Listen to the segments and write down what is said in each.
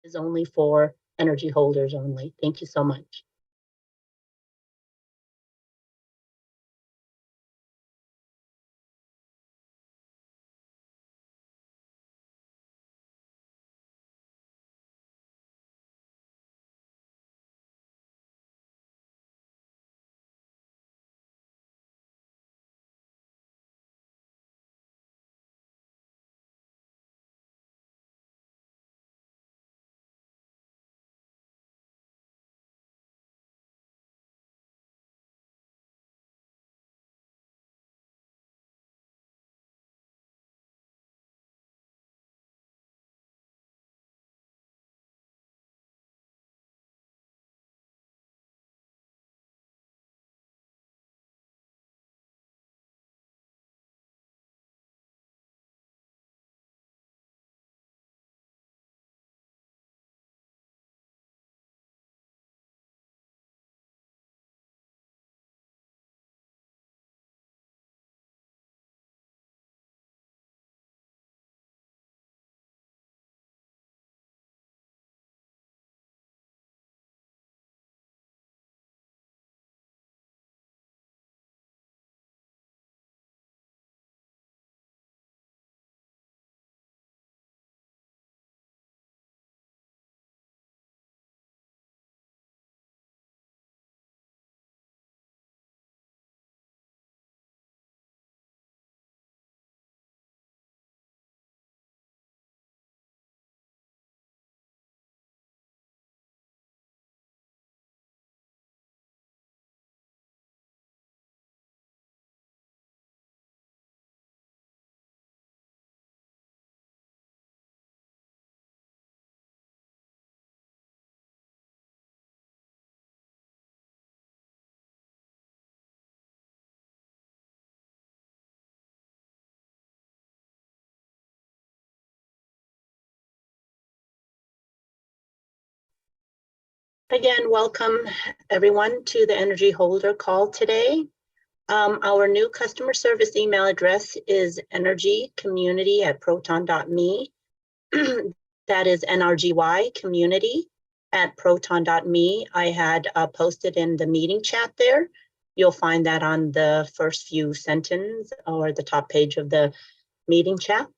is only for energy holders only. Thank you so much. Again, welcome everyone to the energy holder call today. Our new customer service email address is energycommunity@proton.me. That is NRGY community@proton.me. I had posted in the meeting chat there. You'll find that on the first few sentences or the top page of the meeting chat.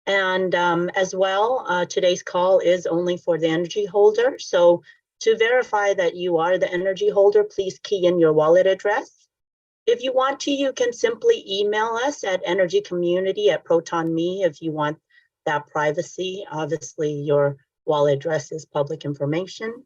And as well, today's call is only for the energy holder. So to verify that you are the energy holder, please key in your wallet address. If you want to, you can simply email us at energycommunity@proton.me if you want that privacy. Obviously, your wallet address is public information,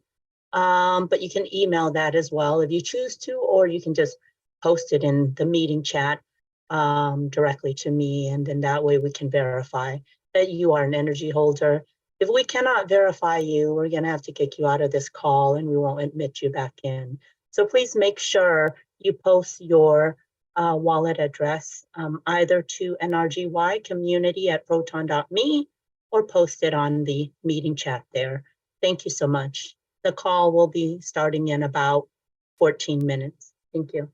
but you can email that as well if you choose to, or you can just post it in the meeting chat directly to me, and then that way we can verify that you are an energy holder. If we cannot verify you, we're going to have to kick you out of this call and we won't admit you back in. So please make sure you post your wallet address either to NRGY community@proton.me or post it on the meeting chat there. Thank you so much. The call will be starting in about 14 minutes. Thank you.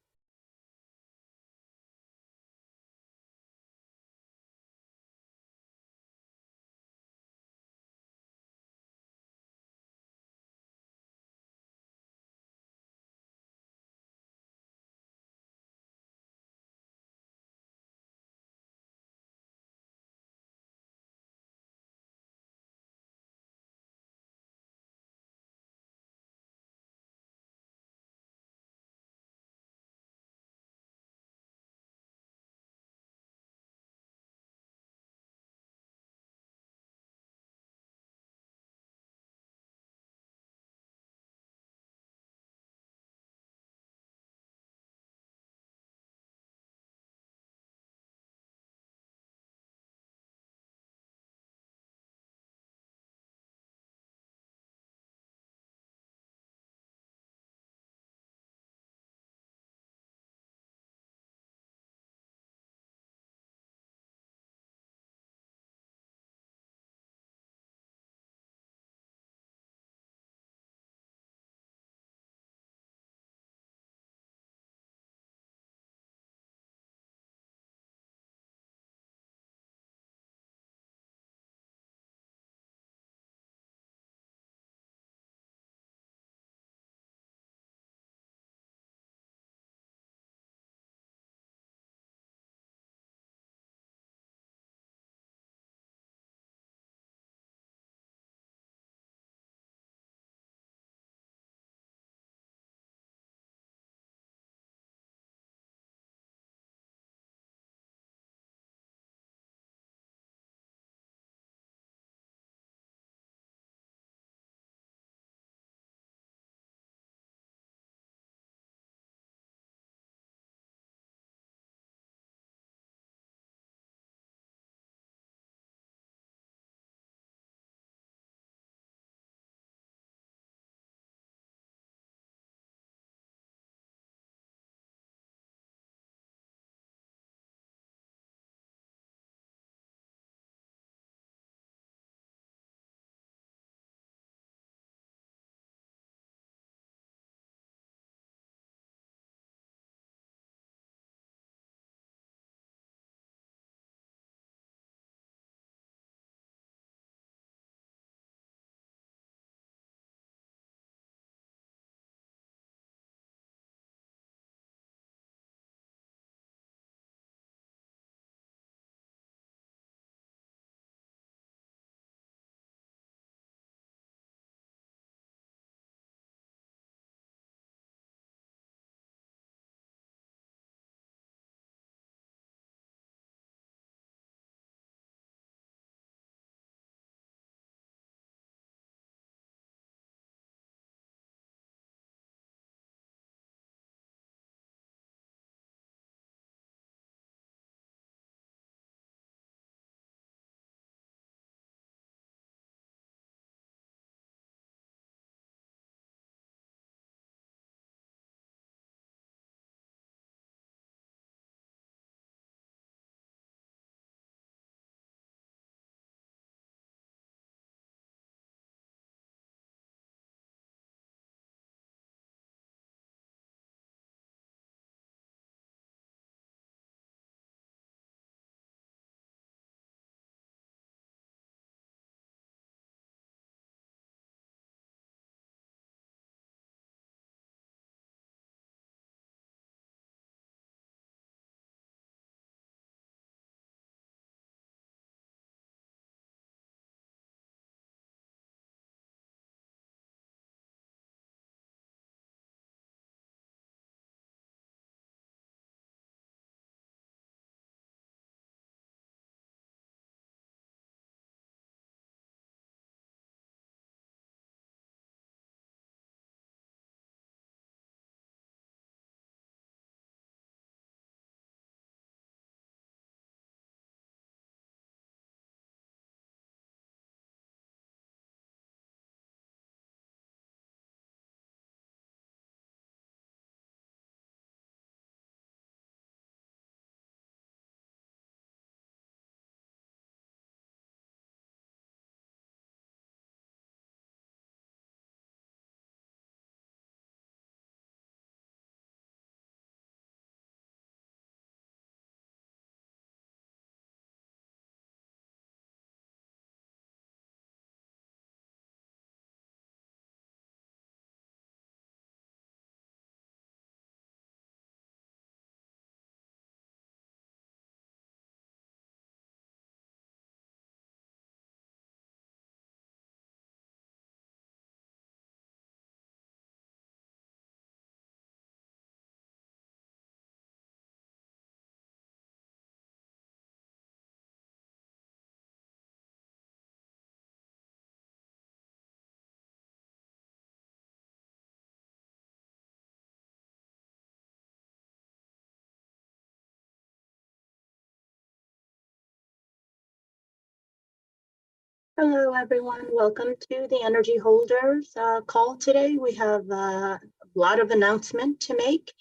Hello, everyone. Welcome to the Energy Holders call today. We have a lot of announcement to make.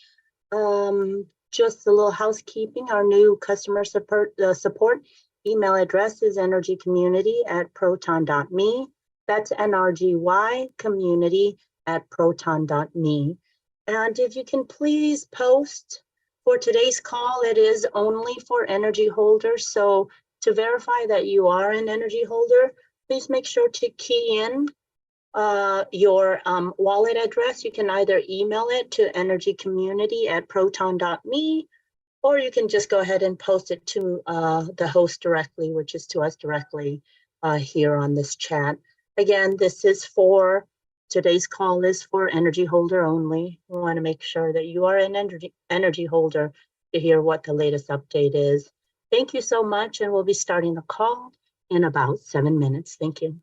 Just a little housekeeping. Our new customer support email address is energycommunity@proton.me. That's NRGY community@proton.me. And if you can please post for today's call, it is only for energy holders. So to verify that you are an energy holder, please make sure to key in your wallet address. You can either email it to energycommunity@proton.me, or you can just go ahead and post it to the host directly, which is to us directly here on this chat. Again, today's call is for energy holder only. We want to make sure that you are an energy holder to hear what the latest update is. Thank you so much, and we'll be starting the call in about 7 minutes. Thank you.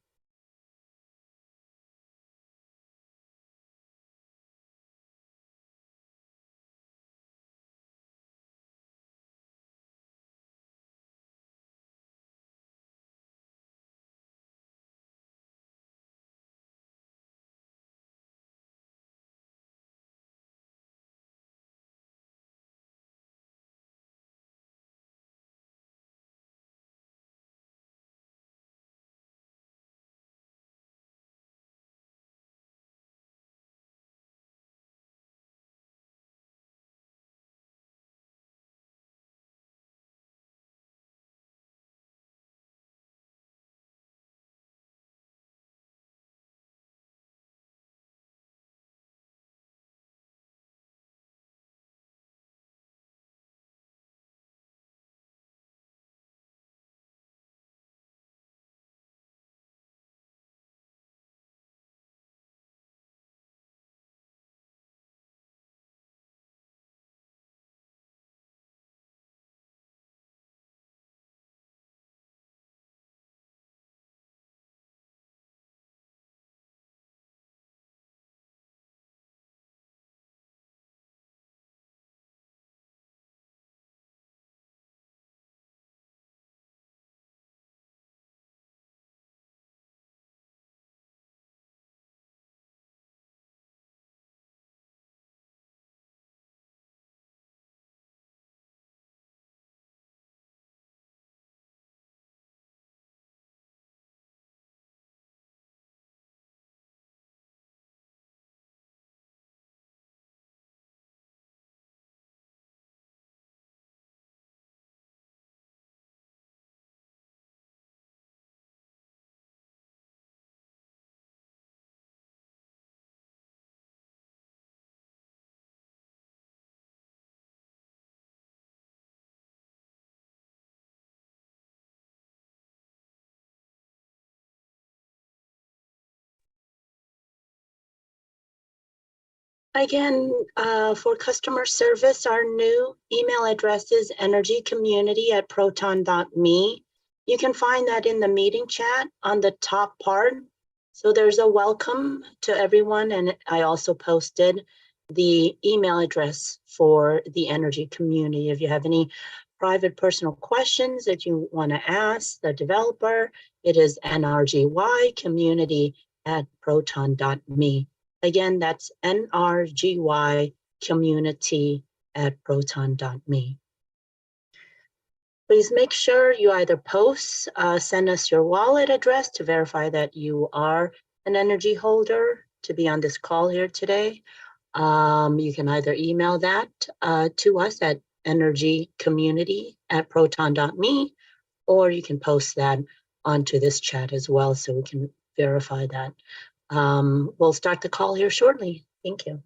Again, for customer service, our new email address is energycommunity@proton.me. You can find that in the meeting chat on the top part. So there's a welcome to everyone, and I also posted the email address for the energy community. If you have any private personal questions that you want to ask the developer, it is nrgymcommunity@proton.me. Again, that's NRGY community@proton.me. Please make sure you either send us your wallet address to verify that you are an energy holder to be on this call here today. You can either email that to us at energycommunity@proton.me, or you can post that onto this chat as well so we can verify that. We'll start the call here shortly. Thank you.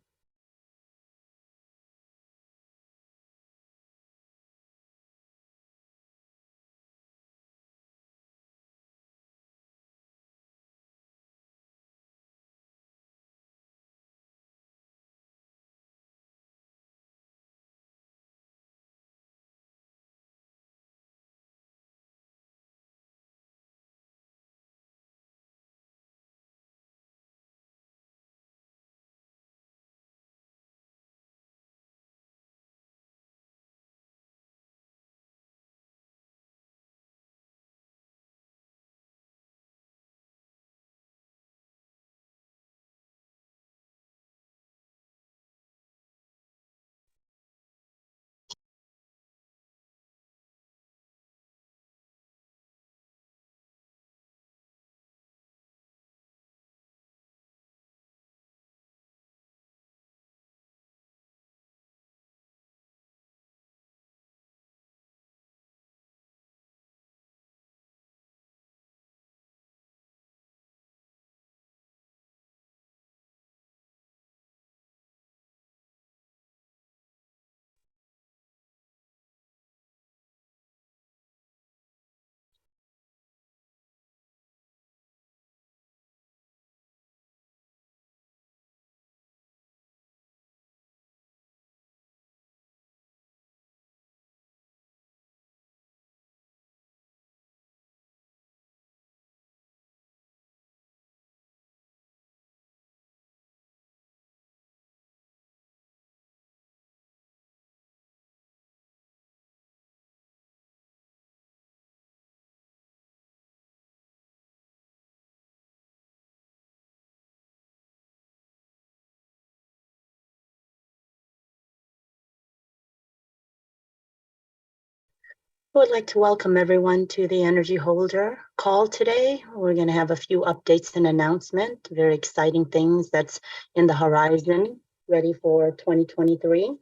I would like to welcome everyone to the Energy Holder call today. We're going to have a few updates and announcement, very exciting things that's in the horizon, ready for 2023.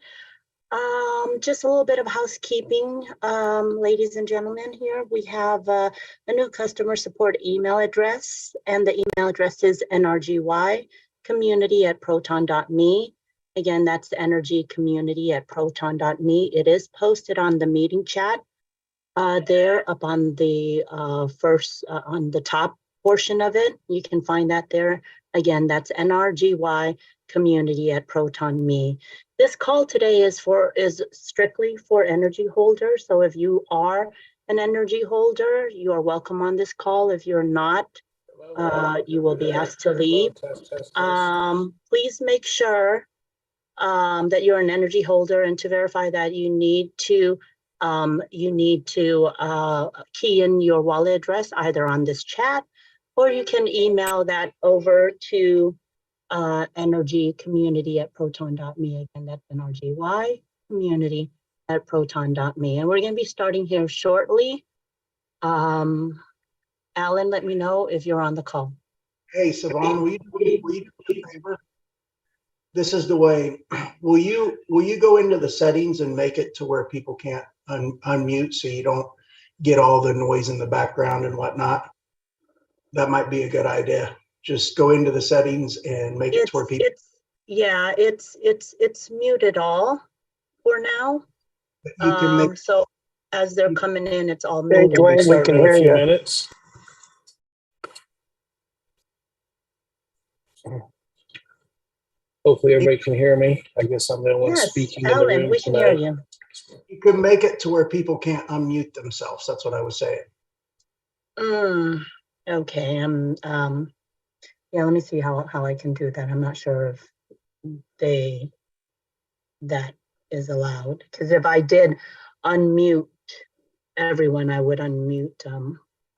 Just a little bit of housekeeping, ladies and gentlemen here. We have a new customer support email address, and the email address is nrgycommunity@proton.me. Again, that's energycommunity@proton.me. It is posted on the meeting chat there up on the on the top portion of it. You can find that there. Again, that's NRGY community@proton.me. This call today is strictly for energy holders. So if you are an energy holder, you are welcome on this call. If you're not, you will be asked to leave. Please make sure that you're an energy holder, and to verify that you need to key in your wallet address either on this chat, or you can email that over to energycommunity@proton.me. Again, that's NRGY community@proton.me. And we're going to be starting here shortly. Alan, let me know if you're on the call. Hey, Savon, will you do me a favor? This is the way. Will you go into the settings and make it to where people can't unmute, so you don't get all the noise in the background and whatnot? That might be a good idea. Just go into the settings and make it to where people. It's muted all for now. You can make. So as they're coming in, it's all Hey, muted. Dwayne, we can hear you. Minutes. Hopefully everybody can hear me. I guess I'm the only one speaking in the room. Alan, we can hear you. You can make it to where people can't unmute themselves. That's what I was saying. Okay. Yeah, let me see how I can do that. I'm not sure if that is allowed, because if I did unmute everyone, I would unmute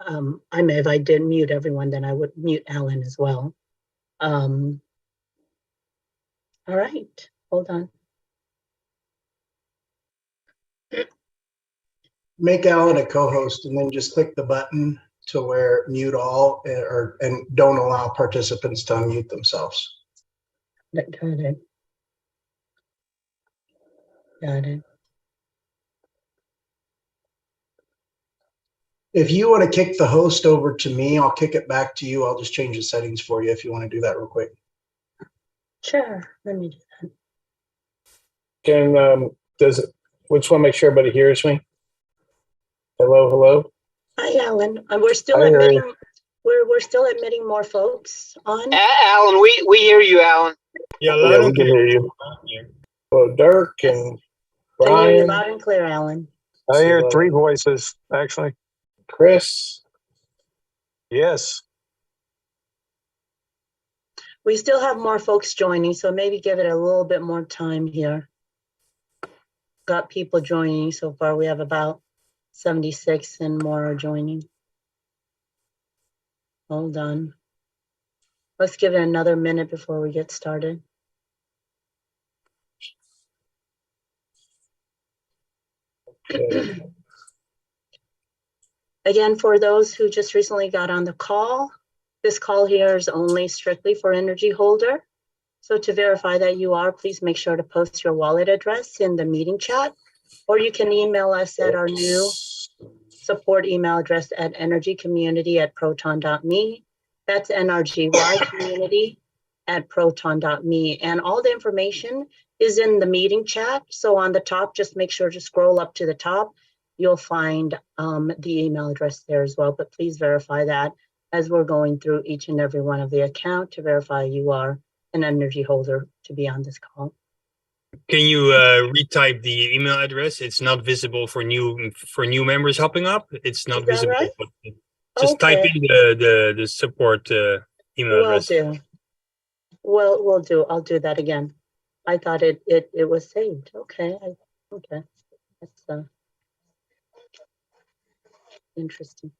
if I did mute everyone, then I would mute Alan as well. All right, hold on. Make Alan a co-host and then just click the button to where mute all, and don't allow participants to unmute themselves. Got it. Got it. If you want to kick the host over to me, I'll kick it back to you. I'll just change the settings for you if you want to do that real quick. Sure, let me do that. Can which one make sure everybody hears me? Hello. Hi, Alan. We're still admitting. We're still admitting more folks on. Alan, we hear you, Alan. Yeah, we can hear you. Well, Dirk and Brian. I hear you loud and clear, Alan. I hear three voices, actually. Chris. Yes. We still have more folks joining, so maybe give it a little bit more time here. Got people joining so far. We have about 76 and more are joining. Hold on. Let's give it another minute before we get started. Okay. Again, for those who just recently got on the call, this call here is only strictly for energy holder. So to verify that you are, please make sure to post your wallet address in the meeting chat, or you can email us at our new support email address at energycommunity@proton.me. That's NRGY community@proton.me. And all the information is in the meeting chat. So on the top, just make sure to scroll up to the top. You'll find the email address there as well, but please verify that as we're going through each and every one of the account to verify you are an energy holder to be on this call. Can you retype the email address? It's not visible for new members hopping up. It's not visible. Right? But just type in the support email address. We'll do. I'll do that again. I thought it was saved. Okay. Okay. That's interesting.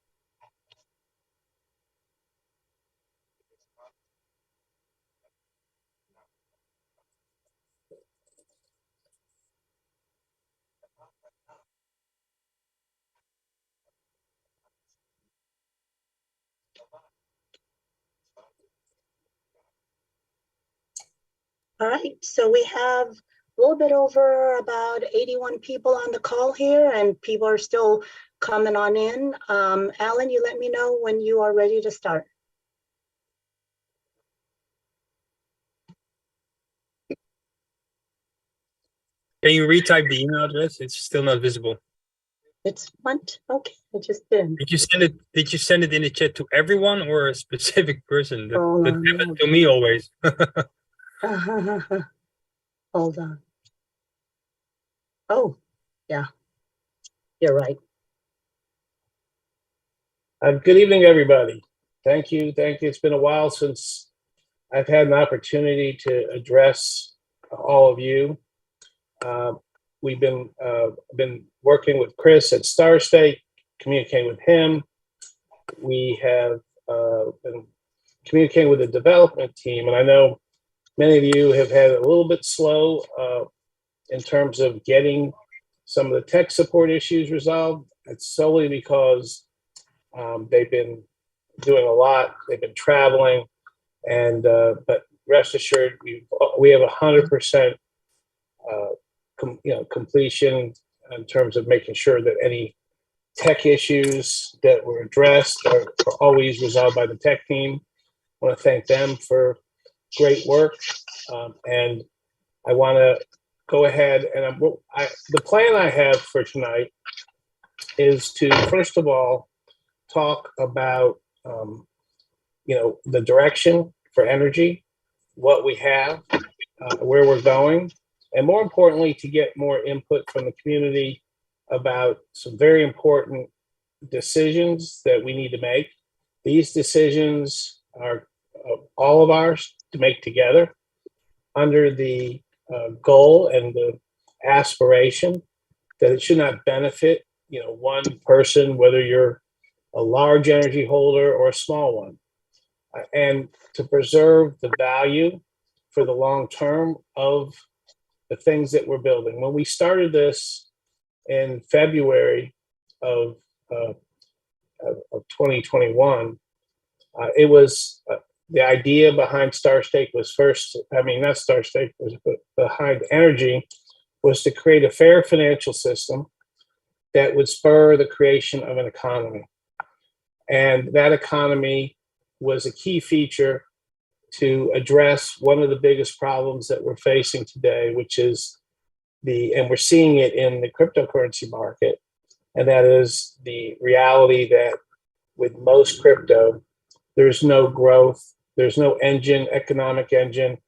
All right, so we have a little bit over about 81 people on the call here, and people are still coming on in. Alan, you let me know when you are ready to start. Can you retype the email address? It's still not visible. It's what? Okay, I just did. Did you send it? Did you send it in the chat to everyone or a specific person? That, Hold that on, happens to me always. Hold on. Oh, yeah, you're right. Good evening, everybody. Thank you. Thank you. It's been a while since I've had an opportunity to address all of you. We've been working with Chris at Starstake, communicating with him. We have been communicating with the development team, and I know many of you have had a little bit slow in terms of getting some of the tech support issues resolved. It's solely because they've been doing a lot. They've been traveling, and but rest assured, we have 100% completion in terms of making sure that any tech issues that were addressed are always resolved by the tech team. I want to thank them for great work, and I want to go ahead and the plan I have for tonight is to first of all talk about the direction for energy, what we have, where we're going, and more importantly, to get more input from the community about some very important decisions that we need to make. These decisions are all of ours to make together under the goal and the aspiration that it should not benefit, one person, whether you're a large energy holder or a small one, and to preserve the value for the long term of the things that we're building. When we started this in February of 2021, it was the idea behind Starstake was not Starstake, was behind NRGY, was to create a fair financial system that would spur the creation of an economy. And that economy was a key feature to address one of the biggest problems that we're facing today, which is and we're seeing it in the cryptocurrency market, and that is the reality that with most crypto, there's no growth, there's no economic engine,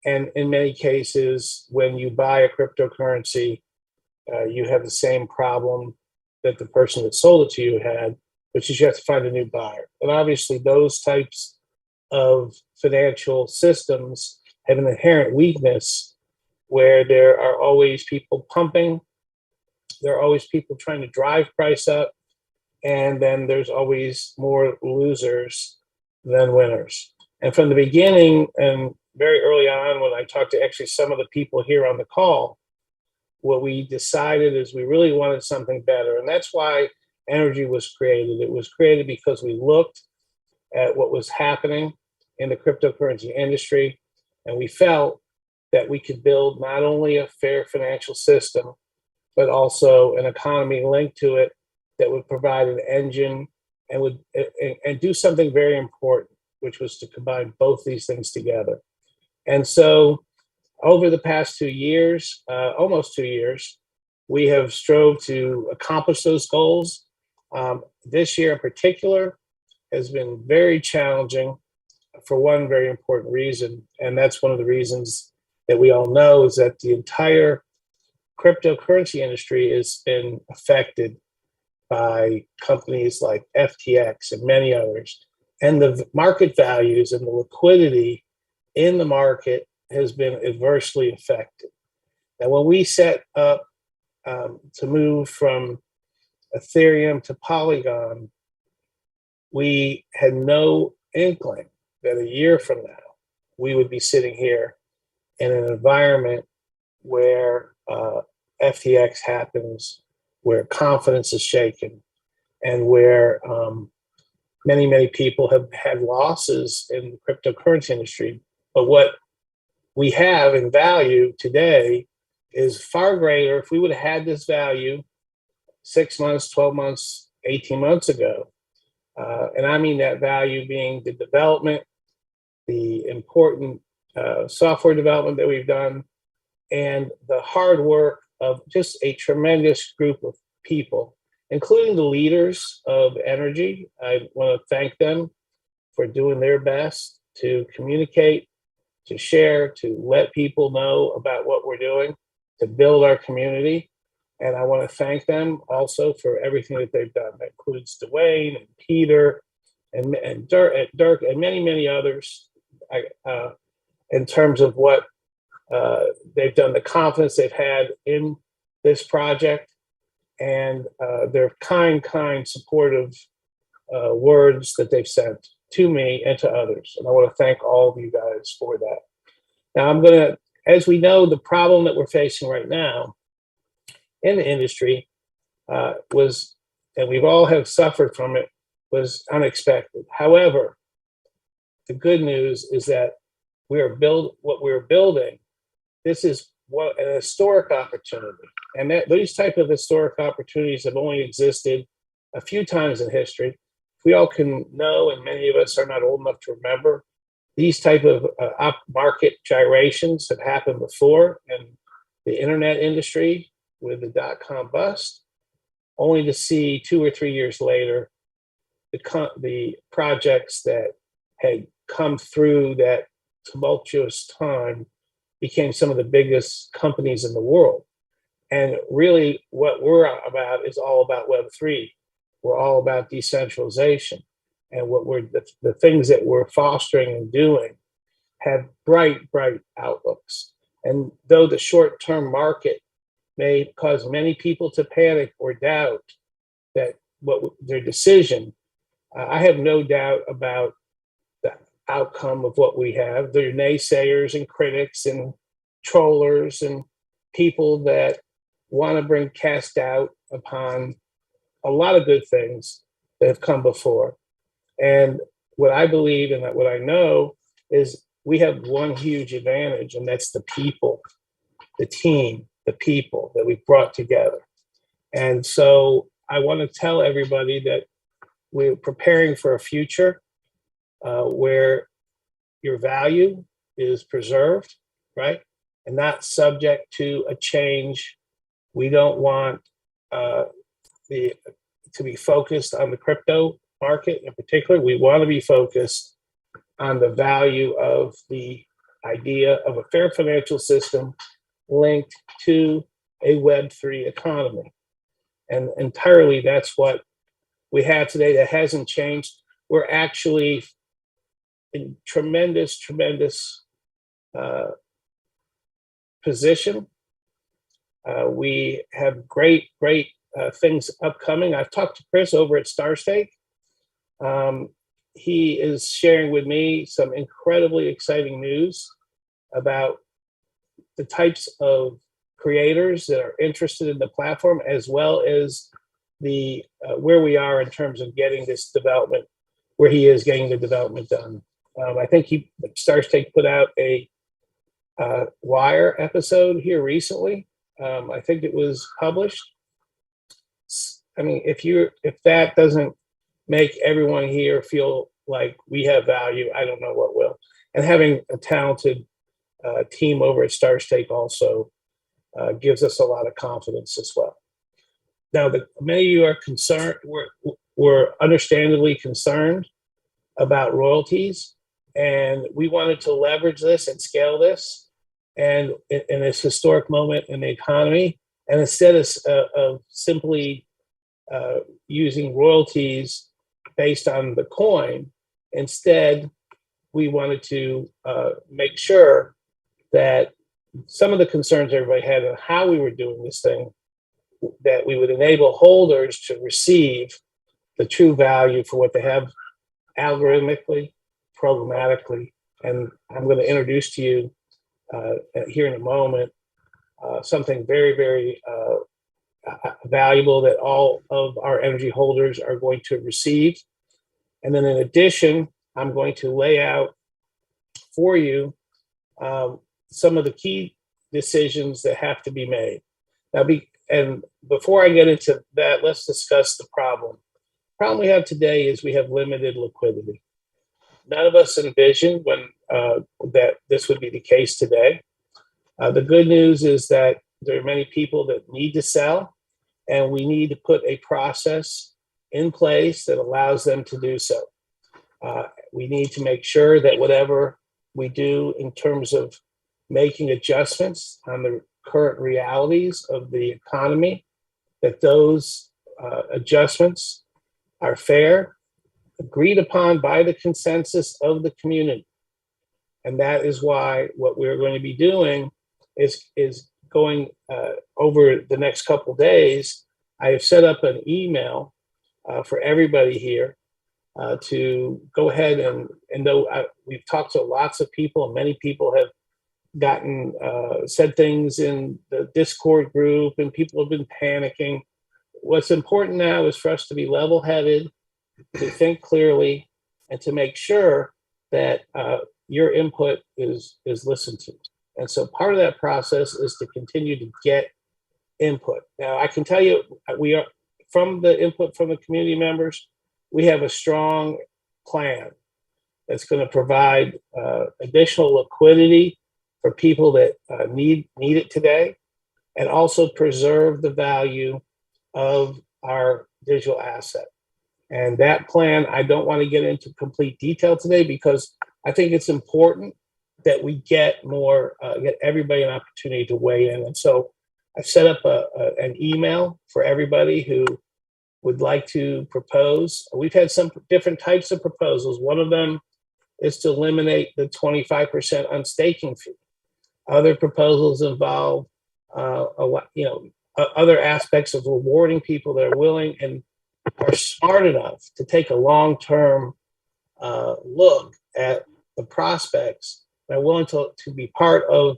and in many cases, when you buy a cryptocurrency, you have the same problem that the person that sold it to you had, which is you have to find a new buyer. And obviously, those types of financial systems have an inherent weakness where there are always people pumping, there are always people trying to drive price up, and then there's always more losers than winners. And from the beginning, and very early on, when I talked to actually some of the people here on the call, what we decided is we really wanted something better. And that's why NRGY was created. It was created because we looked at what was happening in the cryptocurrency industry, and we felt that we could build not only a fair financial system, but also an economy linked to it that would provide an engine and do something very important, which was to combine both these things together. And so over the past 2 years, almost 2 years, we have strove to accomplish those goals. This year in particular has been very challenging for one very important reason, and that's one of the reasons that we all know is that the entire cryptocurrency industry has been affected by companies like FTX and many others. And the market values and the liquidity in the market has been adversely affected. And when we set up to move from Ethereum to Polygon, we had no inkling that a year from now, we would be sitting here in an environment where FTX happens, where confidence is shaken, and where many people have had losses in the cryptocurrency industry. But what we have in value today is far greater. If we would have had this value 6 months, 12 months, 18 months ago, and I mean that value being the development, the important software development that we've done, and the hard work of just a tremendous group of people, including the leaders of NRGY. I want to thank them for doing their best to communicate, to share, to let people know about what we're doing, to build our community. And I want to thank them also for everything that they've done. That includes Dwayne and Peter and Dirk and many, many others in terms of what they've done, the confidence they've had in this project, and their kind, supportive words that they've sent to me and to others. And I want to thank all of you guys for that. Now, I'm going to, as we know, the problem that we're facing right now in the industry was, and we've all have suffered from it, was unexpected. However, the good news is that what we're building, this is an historic opportunity. And that these type of historic opportunities have only existed a few times in history. We all can know, and many of us are not old enough to remember, these type of market gyrations have happened before in the internet industry with the dot-com bust, only to see 2 or 3 years later, the projects that had come through that tumultuous time became some of the biggest companies in the world. And really what we're about is all about Web3. We're all about decentralization. And what the things that we're fostering and doing have bright outlooks. And though the short-term market may cause many people to panic or doubt that their decision, I have no doubt about the outcome of what we have. There are naysayers and critics and trollers and people that want to cast doubt upon a lot of good things that have come before. And what I believe and what I know is we have one huge advantage, and that's the people, the team, the people that we've brought together. And so I want to tell everybody that we're preparing for a future where your value is preserved, right? And not subject to a change. We don't want to be focused on the crypto market in particular. We want to be focused on the value of the idea of a fair financial system linked to a Web3 economy. And entirely that's what we have today. That hasn't changed. We're actually in tremendous position. We have great things upcoming. I've talked to Chris over at Starstake. He is sharing with me some incredibly exciting news about the types of creators that are interested in the platform, as well as the where we are in terms of getting this development, where he is getting the development done. I think Starstake put out a Wire episode here recently. I think it was published. I mean, if that doesn't make everyone here feel like we have value, I don't know what will. And having a talented team over at Starstake also gives us a lot of confidence as well. Now, many of you are concerned, we're understandably concerned about royalties, and we wanted to leverage this and scale this and in this historic moment in the economy. And instead of simply using royalties based on the coin, instead, we wanted to make sure that some of the concerns everybody had on how we were doing this thing, that we would enable holders to receive the true value for what they have algorithmically, programmatically. And I'm going to introduce to you here in a moment something very valuable that all of our energy holders are going to receive. And then in addition, I'm going to lay out for you some of the key decisions that have to be made. And before I get into that, let's discuss the problem. The problem we have today is we have limited liquidity. None of us envisioned that this would be the case today. The good news is that there are many people that need to sell, and we need to put a process in place that allows them to do so. We need to make sure that whatever we do in terms of making adjustments on the current realities of the economy, that those adjustments are fair, agreed upon by the consensus of the community. And that is why what we're going to be doing is going over the next couple of days. I have set up an email for everybody here to go ahead and though we've talked to lots of people, and many people have gotten said things in the Discord group, and people have been panicking. What's important now is for us to be level-headed, to think clearly, and to make sure that your input is listened to. And so part of that process is to continue to get input. Now, I can tell you, we are from the input from the community members, we have a strong plan that's going to provide additional liquidity for people that need it today, and also preserve the value of our digital asset. And that plan, I don't want to get into complete detail today, because I think it's important that we get everybody an opportunity to weigh in. And so I've set up an email for everybody who would like to propose. We've had some different types of proposals. One of them is to eliminate the 25% unstaking fee. Other proposals involve other aspects of rewarding people that are willing and are smart enough to take a long-term look at the prospects, and are willing to be part of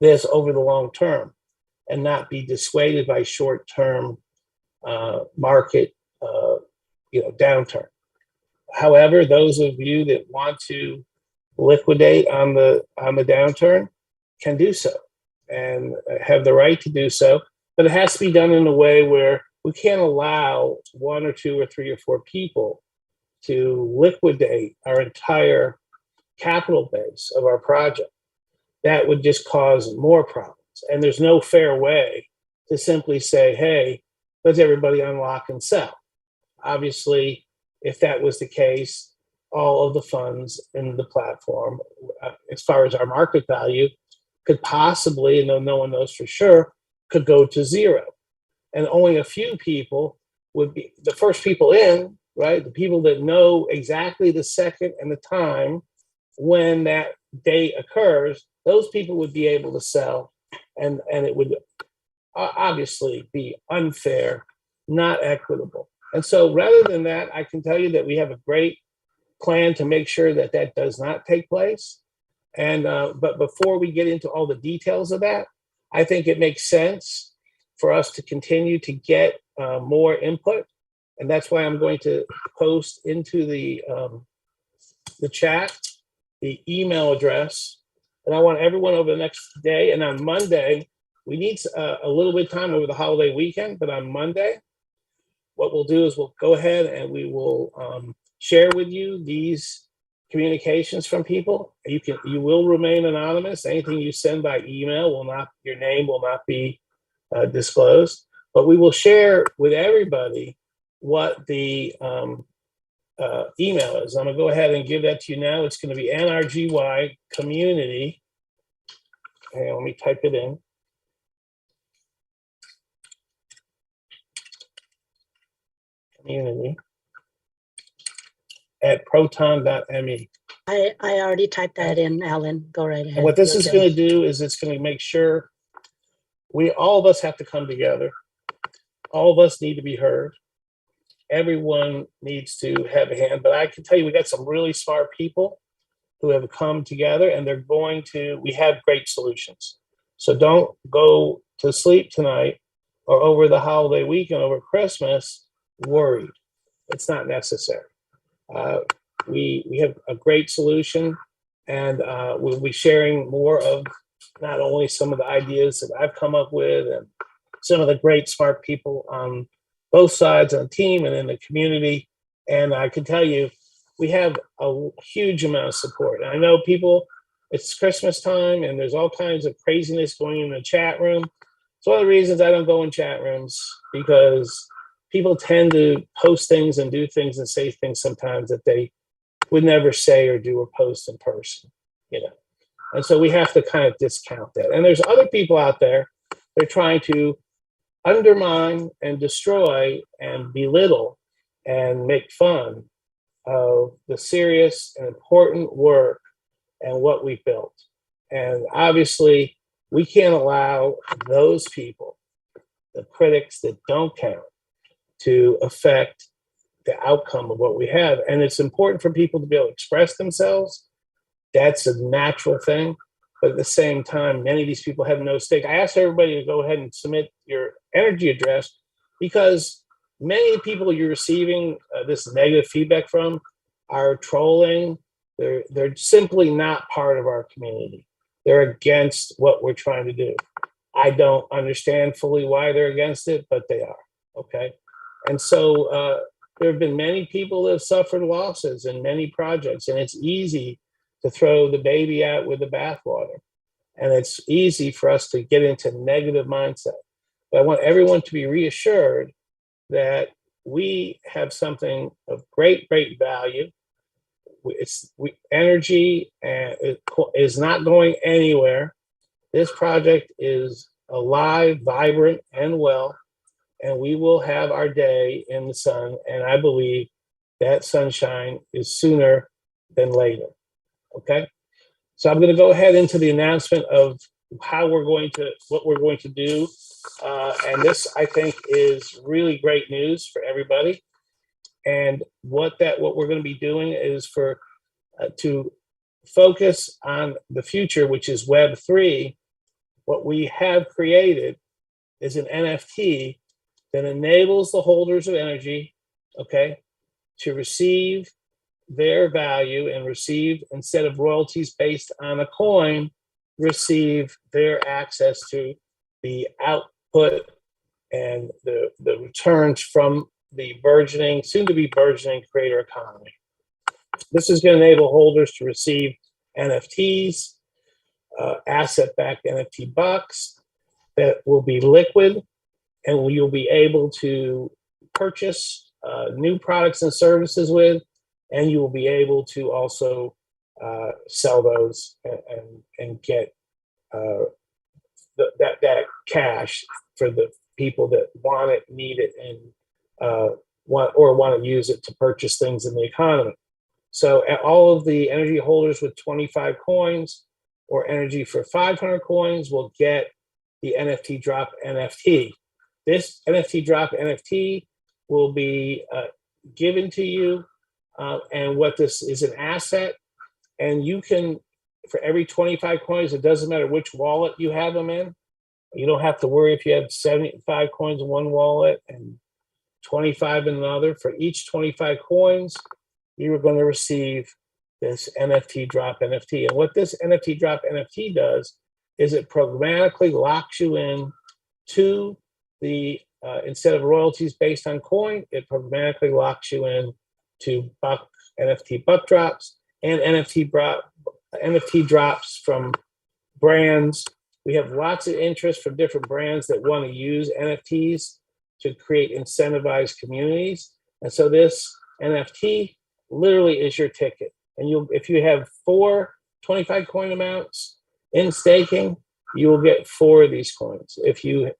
this over the long term and not be dissuaded by short-term market downturn. However, those of you that want to liquidate on the downturn can do so and have the right to do so, but it has to be done in a way where we can't allow 1 or 2 or 3 or 4 people to liquidate our entire capital base of our project. That would just cause more problems. And there's no fair way to simply say, hey, let's everybody unlock and sell. Obviously, if that was the case, all of the funds in the platform, as far as our market value, could possibly, and though no one knows for sure, could go to zero. And only a few people would be the first people in, right? The people that know exactly the second and the time when that day occurs, those people would be able to sell, and it would obviously be unfair, not equitable. And so rather than that, I can tell you that we have a great plan to make sure that that does not take place. And but before we get into all the details of that, I think it makes sense for us to continue to get more input. And that's why I'm going to post into the chat the email address. And I want everyone over the next day, and on Monday, we need a little bit of time over the holiday weekend, but on Monday, what we'll do is we'll go ahead and we will share with you these communications from people. You will remain anonymous. Anything you send by email your name will not be disclosed, but we will share with everybody what the email is. I'm gonna go ahead and give that to you now. It's gonna be NRGY community. Hang on, let me type it in. Community at proton.me. I already typed that in, Alan. Go right ahead. And what this is going to do is it's going to make sure all of us have to come together. All of us need to be heard. Everyone needs to have a hand. But I can tell you, we got some really smart people who have come together, and we have great solutions. So don't go to sleep tonight or over the holiday weekend, over Christmas, worried. It's not necessary. We have a great solution, and we'll be sharing more of not only some of the ideas that I've come up with and some of the great smart people on both sides of the team and in the community. And I can tell you, we have a huge amount of support. And I know people, it's Christmas time and there's all kinds of craziness going in the chat room. It's one of the reasons I don't go in chat rooms, because people tend to post things and do things and say things sometimes that they would never say or do or post in person, you know. And so we have to kind of discount that. And there's other people out there, they're trying to undermine and destroy and belittle and make fun of the serious and important work and what we built. And obviously, we can't allow those people, the critics that don't count, to affect the outcome of what we have. And it's important for people to be able to express themselves. That's a natural thing. But at the same time, many of these people have no stake. I asked everybody to go ahead and submit your energy address, because many people you're receiving this negative feedback from are trolling. They're simply not part of our community. They're against what we're trying to do. I don't understand fully why they're against it, but they are, okay? And so there have been many people that have suffered losses in many projects, and it's easy to throw the baby out with the bathwater. And it's easy for us to get into negative mindset. But I want everyone to be reassured that we have something of great, great value. Energy is not going anywhere. This project is alive, vibrant, and well, and we will have our day in the sun. And I believe that sunshine is sooner than later. Okay, so I'm going to go ahead into the announcement of what we're going to do, and this, I think, is really great news for everybody. And what we're going to be doing is to focus on the future, which is Web3. What we have created is an NFT that enables the holders of energy, okay, to receive their value and receive, instead of royalties based on a coin, receive their access to the output and the returns from the soon to be burgeoning creator economy. This is going to enable holders to receive NFTs, asset-backed NFT bucks that will be liquid, and you'll be able to purchase new products and services with, and you will be able to also sell those and get that cash for the people that want it, need it, and want to use it to purchase things in the economy. So all of the energy holders with 25 coins or energy for 500 coins will get the NFT drop NFT. This NFT drop NFT will be given to you. And what this is, an asset, and you can, for every 25 coins, it doesn't matter which wallet you have them in. You don't have to worry if you have 75 coins in one wallet and 25 in another. For each 25 coins, you are going to receive this NFT drop NFT. And what this NFT drop NFT does is it programmatically locks you in to the, instead of royalties based on coin, it programmatically locks you in to NFT buck drops and NFT drops from brands. We have lots of interest from different brands that want to use NFTs to create incentivized communities. And so this NFT literally is your ticket. And if you have 4 25 coin amounts in staking, you will get 4 of these coins. If you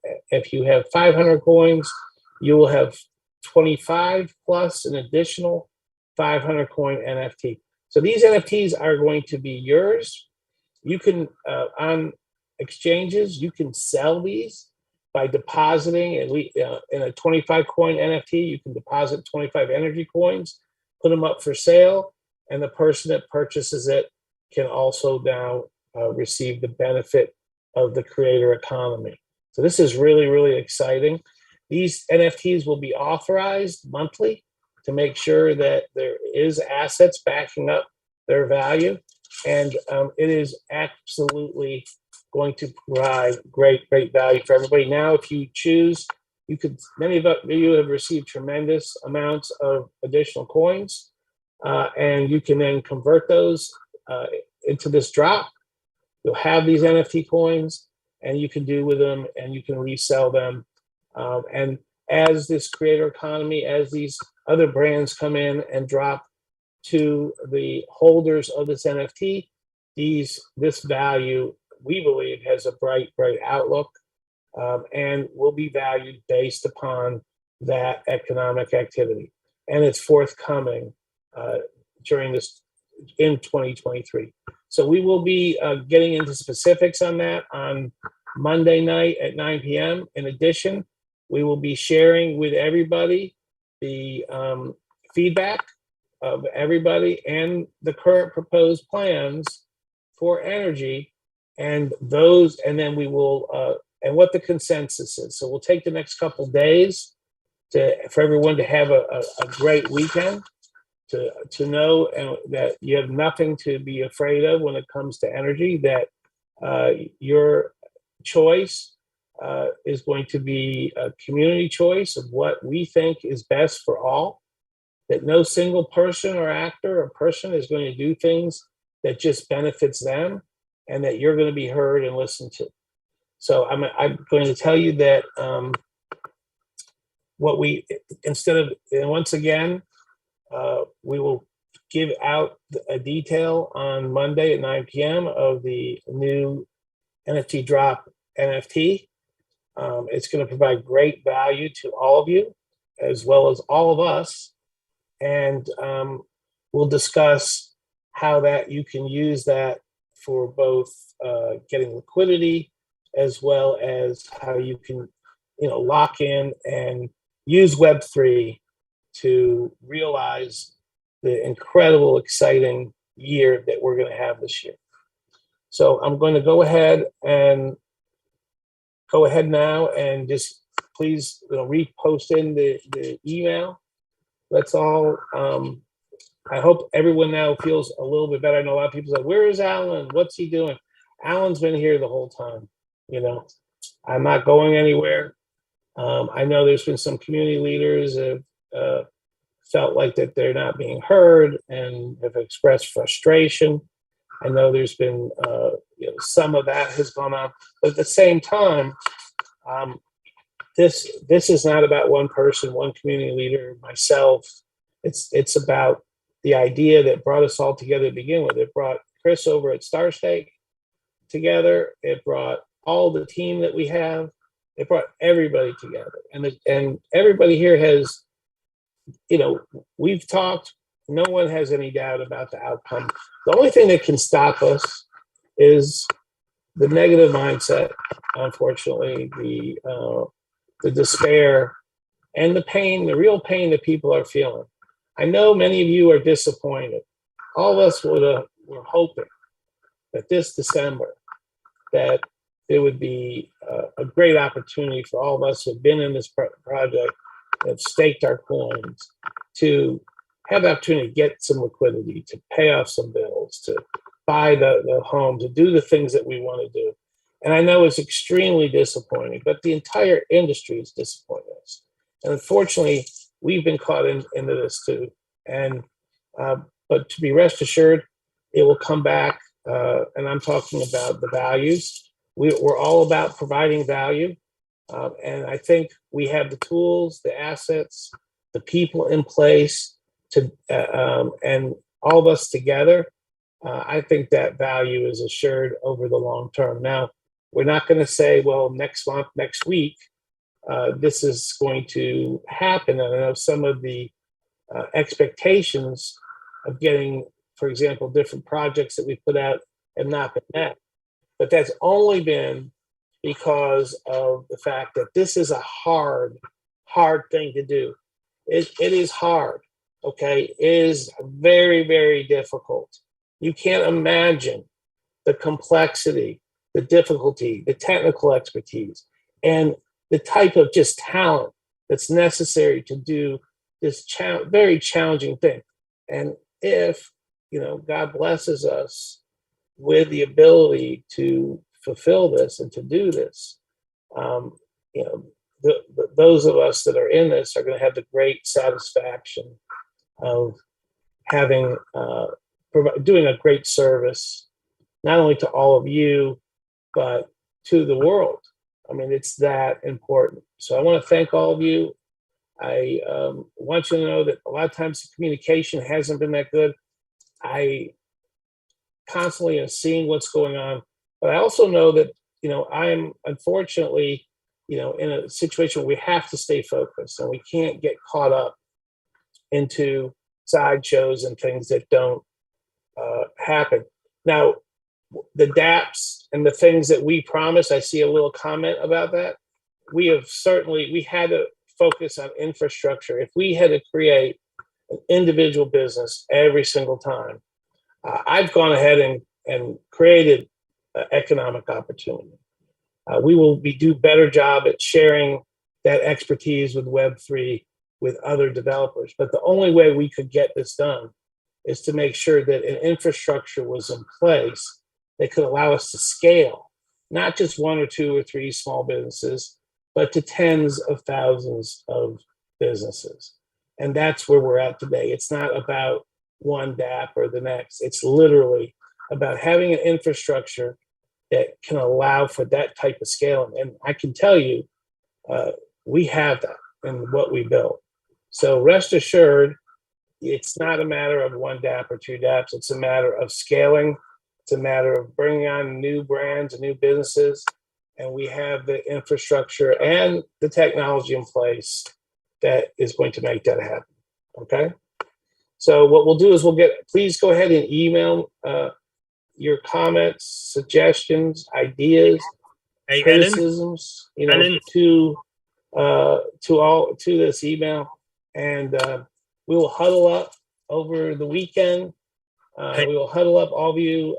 have 500 coins, you will have 25 plus an additional 500 coin NFT. So these NFTs are going to be yours. You can, on exchanges, you can sell these by depositing in a 25 coin NFT. You can deposit 25 energy coins, put them up for sale, and the person that purchases it can also now receive the benefit of the creator economy. So this is really, really exciting. These NFTs will be authorized monthly to make sure that there is assets backing up their value. And it is absolutely going to provide great value for everybody. Now, if you choose, many of you have received tremendous amounts of additional coins, and you can then convert those into this drop. You'll have these NFT coins, and you can do with them, and you can resell them. And as this creator economy, as these other brands come in and drop to the holders of this NFT, this value, we believe, has a bright outlook, and will be valued based upon that economic activity. And it's forthcoming during this in 2023. So we will be getting into specifics on that on Monday night at 9 p.m. In addition, we will be sharing with everybody the feedback of everybody and the current proposed plans for NRGY, and then we will and what the consensus is. So we'll take the next couple days for everyone to have a great weekend, to know that you have nothing to be afraid of when it comes to NRGY, that your choice is going to be a community choice of what we think is best for all, that no single person or actor or person is going to do things that just benefits them, and that you're going to be heard and listened to. So I'm going to tell you that once again, we will give out a detail on Monday at 9 p.m. of the new NFT drop NFT. It's going to provide great value to all of you, as well as all of us. And we'll discuss how that you can use that for both getting liquidity, as well as how you can, lock in and use Web3 to realize the incredible, exciting year that we're going to have this year. So I'm going to go ahead now and just please repost in the email. Let's all, I hope everyone now feels a little bit better. I know a lot of people say, where is Alan? What's he doing? Alan's been here the whole time. I'm not going anywhere. I know there's been some community leaders that felt like that they're not being heard and have expressed frustration. I know there's been some of that has gone on, but at the same time, this is not about one person, one community leader, myself. It's about the idea that brought us all together to begin with. It brought Chris over at Starstake together. It brought all the team that we have. It brought everybody together, and everybody here has, we've talked. No one has any doubt about the outcome. The only thing that can stop us is the negative mindset, unfortunately, the despair, and the pain, the real pain that people are feeling. I know many of you are disappointed. All of us were hoping that this December, that there would be a great opportunity for all of us who have been in this project, have staked our coins, to have the opportunity to get some liquidity, to pay off some bills, to buy the home, to do the things that we want to do. And I know it's extremely disappointing, but the entire industry is disappointing us. And unfortunately, we've been caught into this too. And but to be rest assured, it will come back. And I'm talking about the values. We're all about providing value. And I think we have the tools, the assets, the people in place to, and all of us together. I think that value is assured over the long term. Now, we're not going to say, well, next month, next week, this is going to happen. And I know some of the expectations of getting, for example, different projects that we put out have not been met. But that's only been because of the fact that this is a hard thing to do. It is hard, okay? It is very, very difficult. You can't imagine the complexity, the difficulty, the technical expertise, and the type of just talent that's necessary to do this very challenging thing. And if, God blesses us with the ability to fulfill this and to do this. You know, those of us that are in this are going to have the great satisfaction of having doing a great service, not only to all of you, but to the world. I mean, it's that important. So I want to thank all of you. I want you to know that a lot of times the communication hasn't been that good. I constantly am seeing what's going on, but I also know that, you know, I'm unfortunately, you know, in a situation where we have to stay focused and we can't get caught up into sideshows and things that don't happen. Now, the DApps and the things that we promised, I see a little comment about that. We had to focus on infrastructure. If we had to create an individual business every single time, I've gone ahead and created economic opportunity. We will do better job at sharing that expertise with Web3 with other developers. But the only way we could get this done is to make sure that an infrastructure was in place that could allow us to scale, not just 1 or 2 or 3 small businesses, but to tens of thousands of businesses. And that's where we're at today. It's not about one DApp or the next. It's literally about having an infrastructure that can allow for that type of scaling. And I can tell you, we have that in what we built. So rest assured, it's not a matter of one DApp or 2 DApps. It's a matter of scaling. It's a matter of bringing on new brands and new businesses. And we have the infrastructure and the technology in place that is going to make that happen. Okay? So what we'll do is please go ahead and email your comments, suggestions, ideas, criticisms, you know, to this email, and we will huddle up over the weekend. We will huddle up. All of you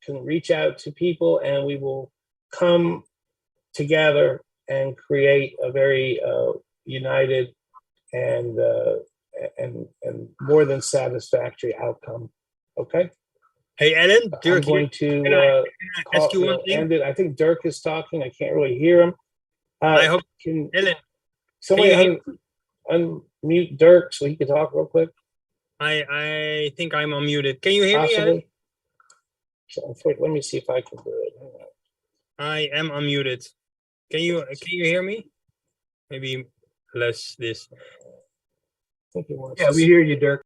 can reach out to people, and we will come together and create a very united and more than satisfactory outcome. Okay. Hey, Alan, Dirk, I'm going to ask you one thing? end it. I think Dirk is talking. I can't really hear him. I hope, can Alan, somebody unmute Dirk so he can talk real quick? I think I'm unmuted. Can you hear me, Alan? Possibly. So, let me see if I can do it. Hang on. I am unmuted. Can you hear me? Maybe less this. Yeah, we hear you, Dirk.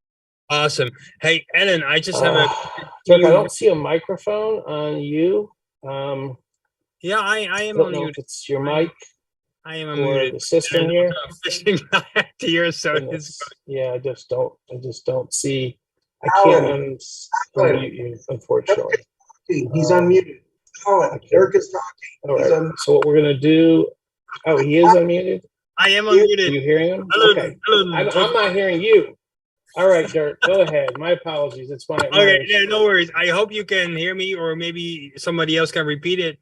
Awesome. Hey, Alan, I just have a. Dirk, I don't see a microphone on you. Yeah, I am don't know unmuted. if it's your mic. I am or unmuted. the system here. Here, so Goodness. Yeah, I just don't see. I can't unmute you, unfortunately. He's unmuted. Alan, Dirk is talking. All He's right. So what we're gonna do? Oh, he is unmuted. I am Are unmuted. you hearing him? Alan, Okay. Alan, I'm not hearing you. All right, Dirk, go ahead. My apologies. It's my Okay, yeah, no worries. I hope you can hear me, or maybe somebody else can repeat it.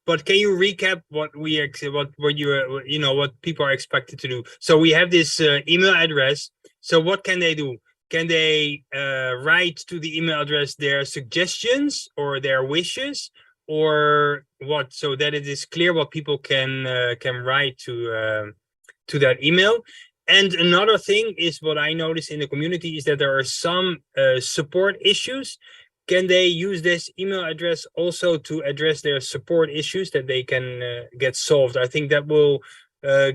But can you recap what what people are expected to do? So we have this email address. So what can they do? Can they write to the email address their suggestions or their wishes, or what? So that it is clear what people can write to that email. And another thing is what I noticed in the community is that there are some support issues. Can they use this email address also to address their support issues that they can get solved? I think that will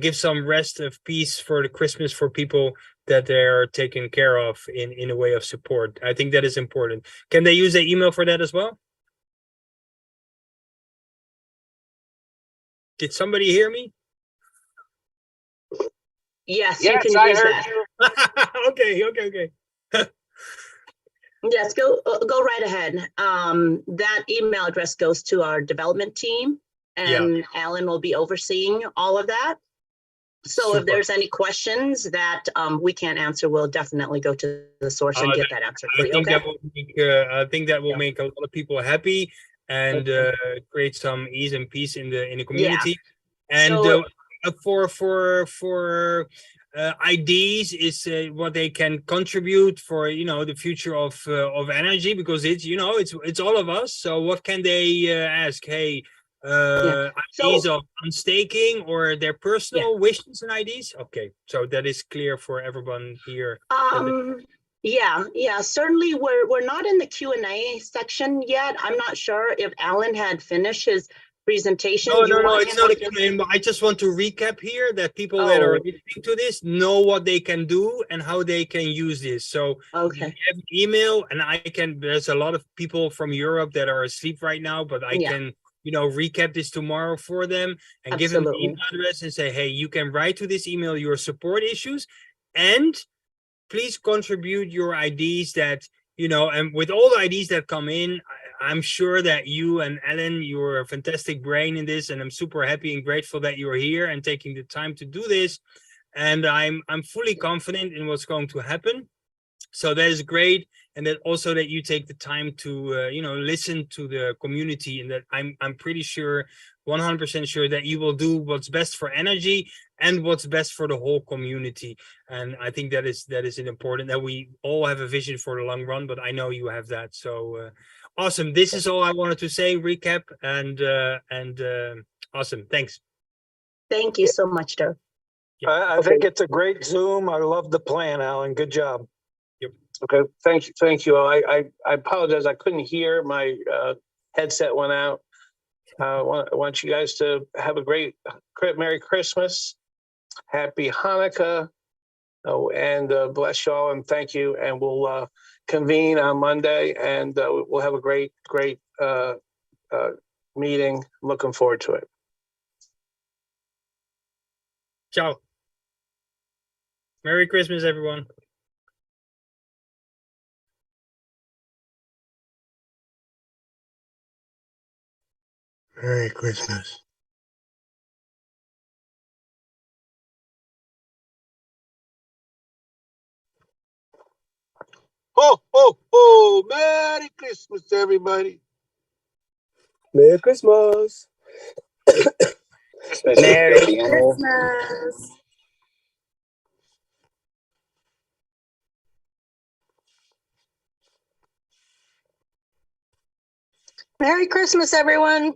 give some rest of peace for the Christmas for people that they're taken care of in a way of support. I think that is important. Can they use the email for that as well? Did somebody hear me? Yes, Yes, you can I use heard that. you. Okay. Yes, go right ahead. That email address goes to our development team, and Alan will be overseeing all of that. So Super. if there's any questions that we can't answer, we'll definitely go to the source and get that answered for you. Okay? I think that will make a lot of people happy and create some ease and peace in the community. And So- for ideas is what they can contribute for the future of energy, because it's all of us. So what can they ask? Hey, IDs of unstaking or their personal wishes and IDs? Okay, so that is clear for everyone here. Yeah, certainly we're not in the Q&A section yet. I'm not sure if Alan had finished his presentation. No, You want it's him not a to just- Q&A, but I just want to recap here that people that are listening to this know what they can do and how they can use this. So Okay. we have an email, and there's a lot of people from Europe that are asleep right now, but I can, recap this tomorrow for them and give them the email address and say, hey, you can write to this email your support issues, and please contribute your IDs that, and with all the IDs that come in, I'm sure that you and Ellen, you're a fantastic brain in this, and I'm super happy and grateful that you're here and taking the time to do this. And I'm fully confident in what's going to happen. So that is great. And that also that you take the time to, listen to the community, and that I'm pretty sure, 100% sure that you will do what's best for NRGY and what's best for the whole community. And I think that is important, that we all have a vision for the long run, but I know you have that. So awesome. This is all I wanted to say, recap, and awesome. Thanks. Thank you so much, Dirk. I think it's a great Zoom. I love the plan, Alan. Good job. Okay, thank you all. I apologize, I couldn't hear, my headset went out. I want you guys to have a great Merry Christmas, Happy Hanukkah, and bless you all, and thank you. And we'll convene on Monday, and we'll have a great meeting. Looking forward to it. Ciao. Merry Christmas, everyone. Merry Christmas. Ho, ho, ho. Merry Christmas, everybody. Merry Christmas. Merry Christmas. Merry Christmas, everyone.